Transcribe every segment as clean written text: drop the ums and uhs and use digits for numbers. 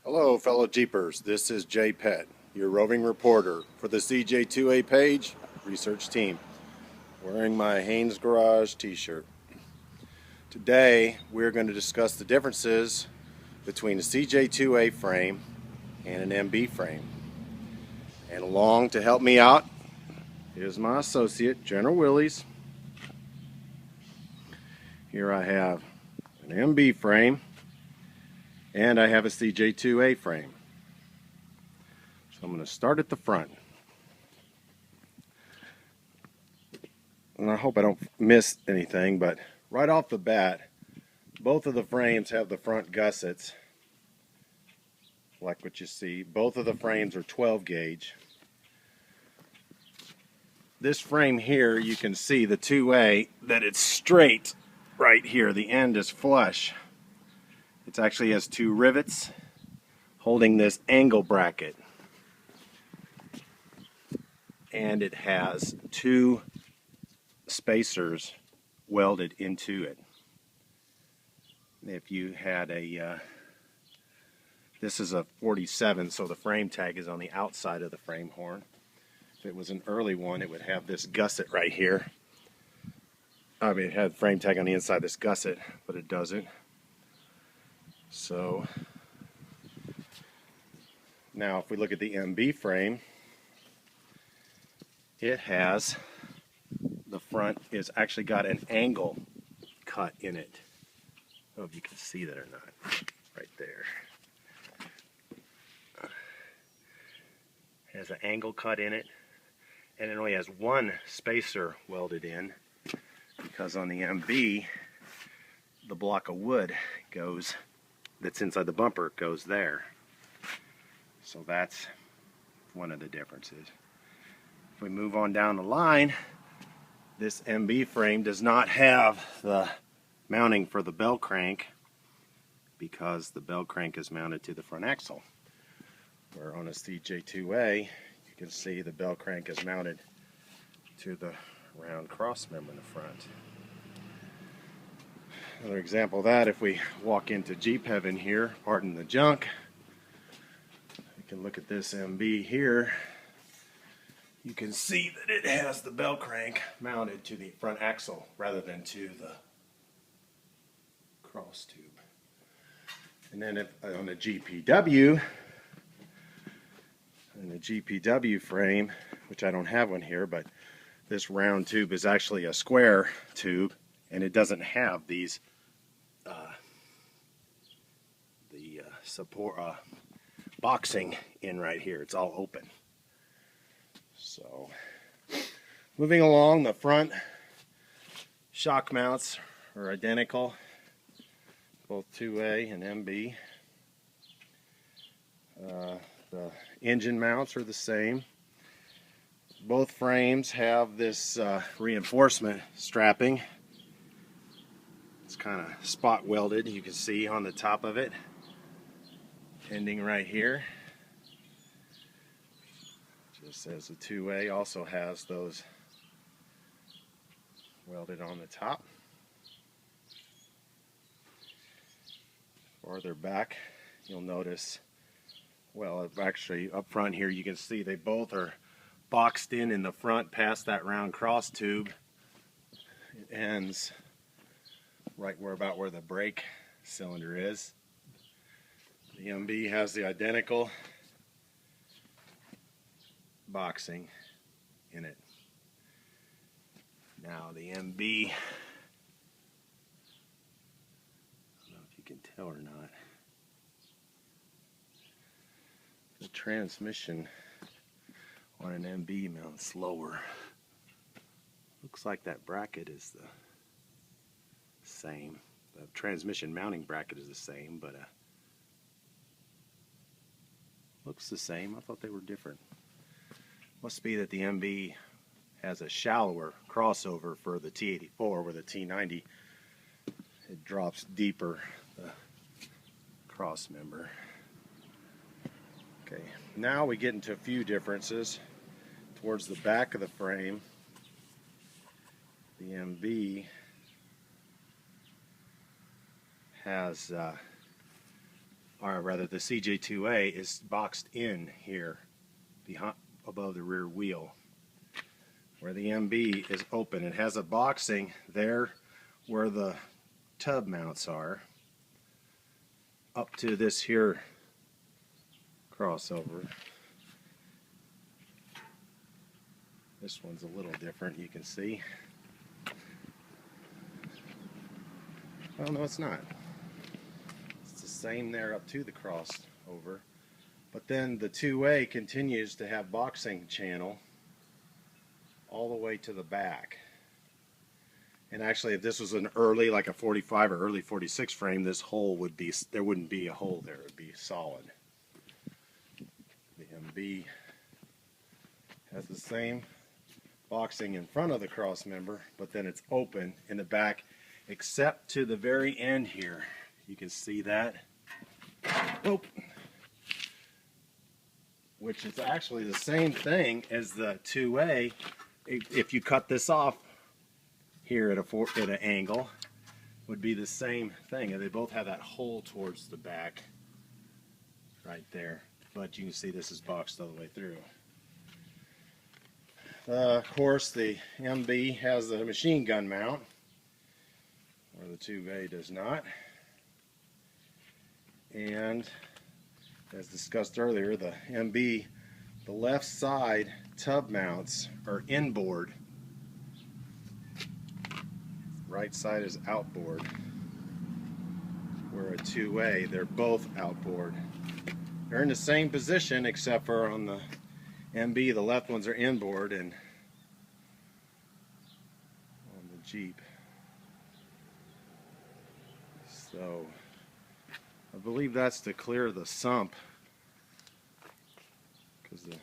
Hello, fellow Jeepers. This is Jay Pett, your roving reporter for the CJ2A Page research team, wearing my Haynes Garage t-shirt. Today, we're going to discuss the differences between a CJ2A frame and an MB frame. And along to help me out is my associate, General Willys. Here I have an MB frame and I have a CJ2A frame. So I'm going to start at the front. And I hope I don't miss anything, but right off the bat, both of the frames have the front gussets, like what you see. Both of the frames are 12 gauge. This frame here, you can see the 2A, that it's straight right here. The end is flush. It actually has two rivets holding this angle bracket. And it has two spacers welded into it. If you had this is a 47, so the frame tag is on the outside of the frame horn. If it was an early one, it would have this gusset right here. I mean, it had frame tag on the inside of this gusset, but it doesn't. So now if we look at the MB frame, it has, the front is actually got an angle cut in it. I don't know if you can see that or not. Right there. It has an angle cut in it, and it only has one spacer welded in, because on the MB, the block of wood goes, that's inside the bumper, goes there. So that's one of the differences. If we move on down the line, this MB frame does not have the mounting for the bell crank, because the bell crank is mounted to the front axle. Where on a CJ2A, you can see the bell crank is mounted to the round cross member in the front. Another example of that, if we walk into Jeep Heaven here, pardon the junk, you can look at this MB here. You can see that it has the bell crank mounted to the front axle rather than to the cross tube. And then on the GPW, in the GPW frame, which I don't have one here, but this round tube is actually a square tube, and it doesn't have these support boxing in right here. It's all open. So moving along, the front shock mounts are identical, both 2A and MB. The engine mounts are the same. Both frames have this reinforcement strapping. It's kind of spot welded, you can see on the top of it, ending right here. Just as the 2A also has those welded on the top. Farther back, you'll notice, well, actually up front here you can see they both are boxed in the front past that round cross tube. It ends right about where the brake cylinder is. The MB has the identical boxing in it. Now the MB, I don't know if you can tell or not, the transmission on an MB mounts lower. Looks like that bracket is the same. The transmission mounting bracket is the same, but looks the same. I thought they were different. Must be that the MB has a shallower crossover for the T84, where the T90, it drops deeper, the cross member. Okay, now we get into a few differences. Towards the back of the frame, the MB has or rather the CJ2A, is boxed in here behind, above the rear wheel, where the MB is open. It has a boxing there where the tub mounts are, up to this here crossover. This one's a little different, you can see. Well, no, it's not. It's the same there up to the crossover. But then the 2A continues to have boxing channel all the way to the back. And actually, if this was an early, like a 45 or early 46 frame, this hole would be, there wouldn't be a hole there, it would be solid. The MB has the same boxing in front of the cross member, but then it's open in the back, except to the very end here. You can see that. Oh. Which is actually the same thing as the 2A. If you cut this off here at an angle, would be the same thing. And they both have that hole towards the back right there. But you can see this is boxed all the way through. Of course, the MB has the machine gun mount, where the 2A does not. And as discussed earlier, the MB, the left side tub mounts are inboard. Right side is outboard. Where a 2A, they're both outboard. They're in the same position, except for on the MB, the left ones are inboard, and on the Jeep. So I believe that's to clear the sump, because the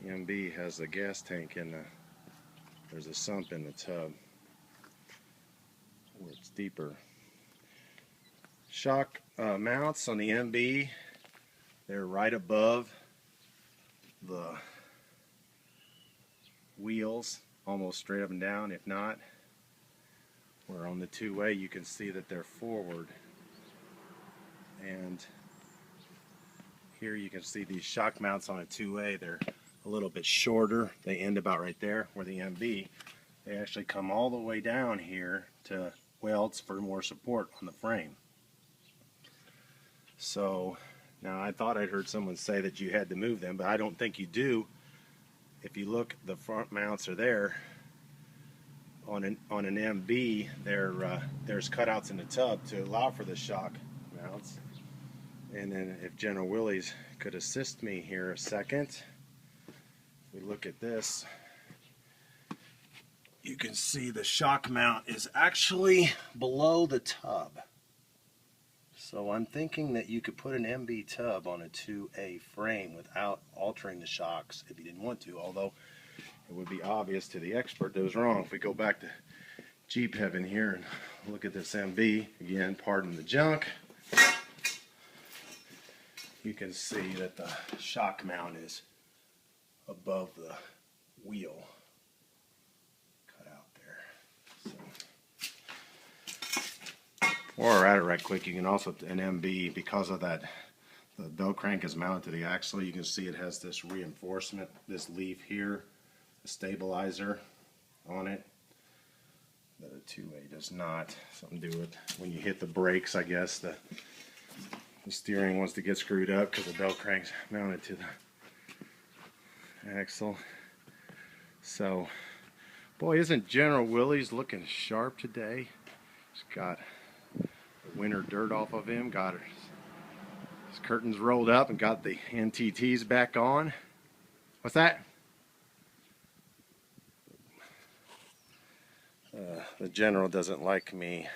MB has a gas tank in the, there's a sump in the tub where it's deeper. Shock mounts on the MB, they're right above the wheels, almost straight up and down, if not. Where on the 2A you can see that they're forward. And here you can see these shock mounts on a 2A, they're a little bit shorter. They end about right there, where the MB, they actually come all the way down here to welds for more support on the frame. So now I thought I'd heard someone say that you had to move them, but I don't think you do. If you look, the front mounts are there. On an MB, there's cutouts in the tub to allow for the shock mounts. And then if General Willys could assist me here a second, we look at this, you can see the shock mount is actually below the tub. So I'm thinking that you could put an MB tub on a 2A frame without altering the shocks if you didn't want to, although it would be obvious to the expert that was wrong. If we go back to Jeep heaven here and look at this MB, again, pardon the junk, you can see that the shock mount is above the wheel. Cut out there. So, while we're at it right quick, you can also, an MB, because of that, the bell crank is mounted to the axle, you can see it has this reinforcement, this leaf here, a stabilizer on it that a 2A does not. Something to do with when you hit the brakes, I guess the steering wants to get screwed up because the bell crank's mounted to the axle. So, boy, isn't General Willys looking sharp today? He's got the winter dirt off of him, got his curtains rolled up, and got the NTTs back on. What's that? The General doesn't like me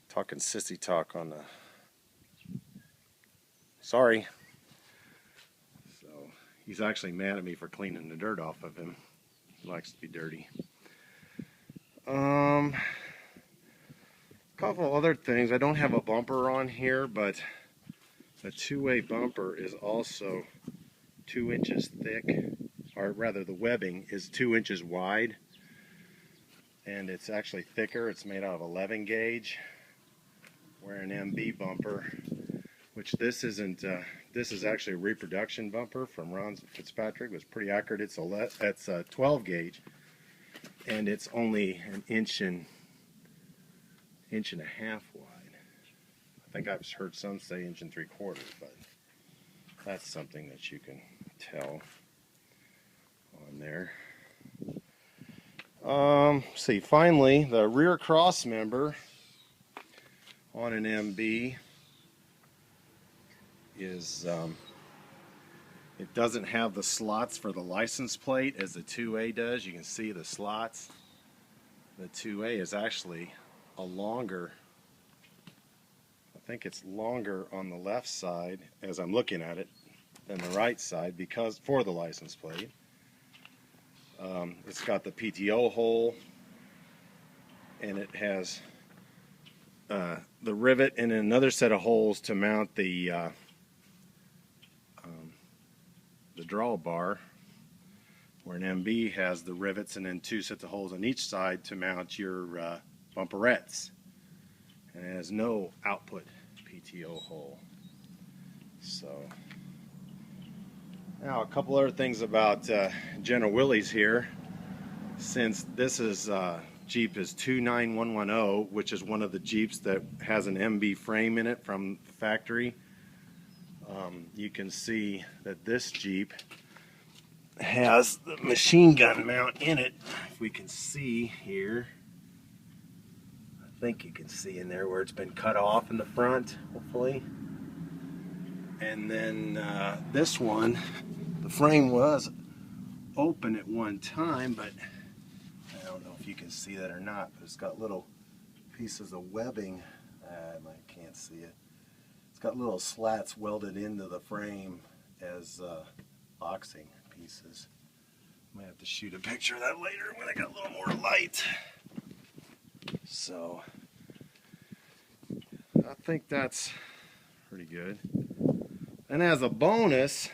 talking sissy talk on the... Sorry. So he's actually mad at me for cleaning the dirt off of him. He likes to be dirty. A couple other things. I don't have a bumper on here, but the 2A bumper is also 2 inches thick, or rather the webbing is 2 inches wide. And it's actually thicker. It's made out of 11 gauge. We're an MB bumper, which this isn't. This is actually a reproduction bumper from Ron Fitzpatrick. It was pretty accurate. It's a 12 gauge, and it's only an inch and a half wide. I think I've heard some say 1 3/4, but that's something that you can tell on there. See, finally, the rear cross member on an MB is, it doesn't have the slots for the license plate as the 2A does. You can see the slots. The 2A is actually a longer, I think it's longer on the left side as I'm looking at it than the right side because for the license plate. It's got the PTO hole, and it has the rivet and another set of holes to mount the drawbar, where an MB has the rivets and then 2 sets of holes on each side to mount your bumperettes. And it has no output PTO hole. So now a couple other things about General Willys here. Since this is Jeep is 29110, which is one of the Jeeps that has an MB frame in it from the factory, you can see that this Jeep has the machine gun mount in it. If we can see here, I think you can see in there where it's been cut off in the front, hopefully. And then this one, the frame was open at one time, but I don't know if you can see that or not, but it's got little pieces of webbing. I can't see it. It's got little slats welded into the frame as boxing pieces. I might have to shoot a picture of that later when I got a little more light. So I think that's pretty good. And as a bonus,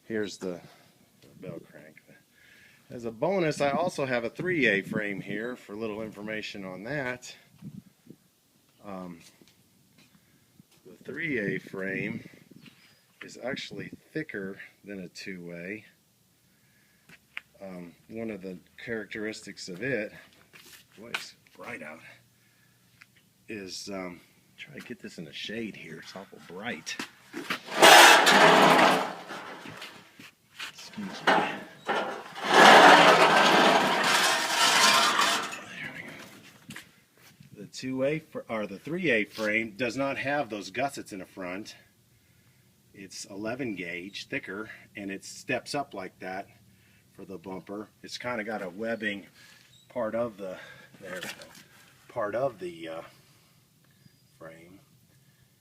here's the bell crank. As a bonus, I also have a 3A frame here for little information on that. The 3A frame is actually thicker than a 2A. One of the characteristics of it, boy, it's bright out, is try to get this in the shade here. It's awful bright. Excuse me. There we go. The 2A or the 3A frame does not have those gussets in the front. It's 11 gauge, thicker, and it steps up like that for the bumper. It's kind of got a webbing part of the frame,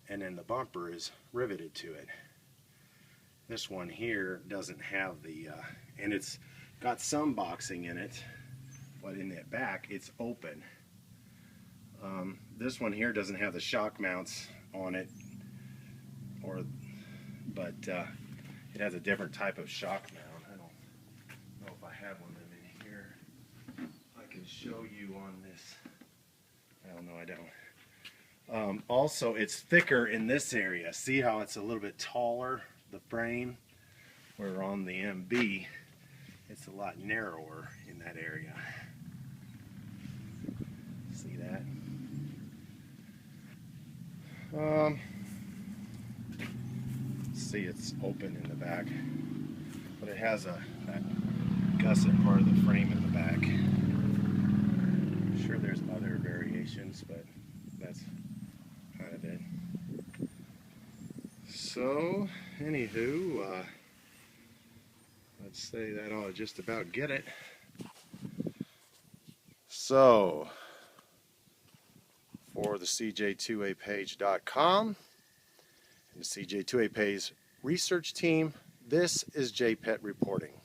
and then the bumper is riveted to it. This one here doesn't have the, and it's got some boxing in it, but in the back it's open. This one here doesn't have the shock mounts on it, but it has a different type of shock mount. I don't know if I have one of them in here. I can show you on this. I don't know, I don't. Also, it's thicker in this area. See how it's a little bit taller, the frame? Where on the MB, it's a lot narrower in that area. See that? See, it's open in the back, but it has that gusset part of the frame in the back. I'm sure there's other variations, but that's kind of it. So, anywho, let's say that ought to just about get it. So, for the CJ2APage.com and the CJ2A Page research team, this is JPET reporting.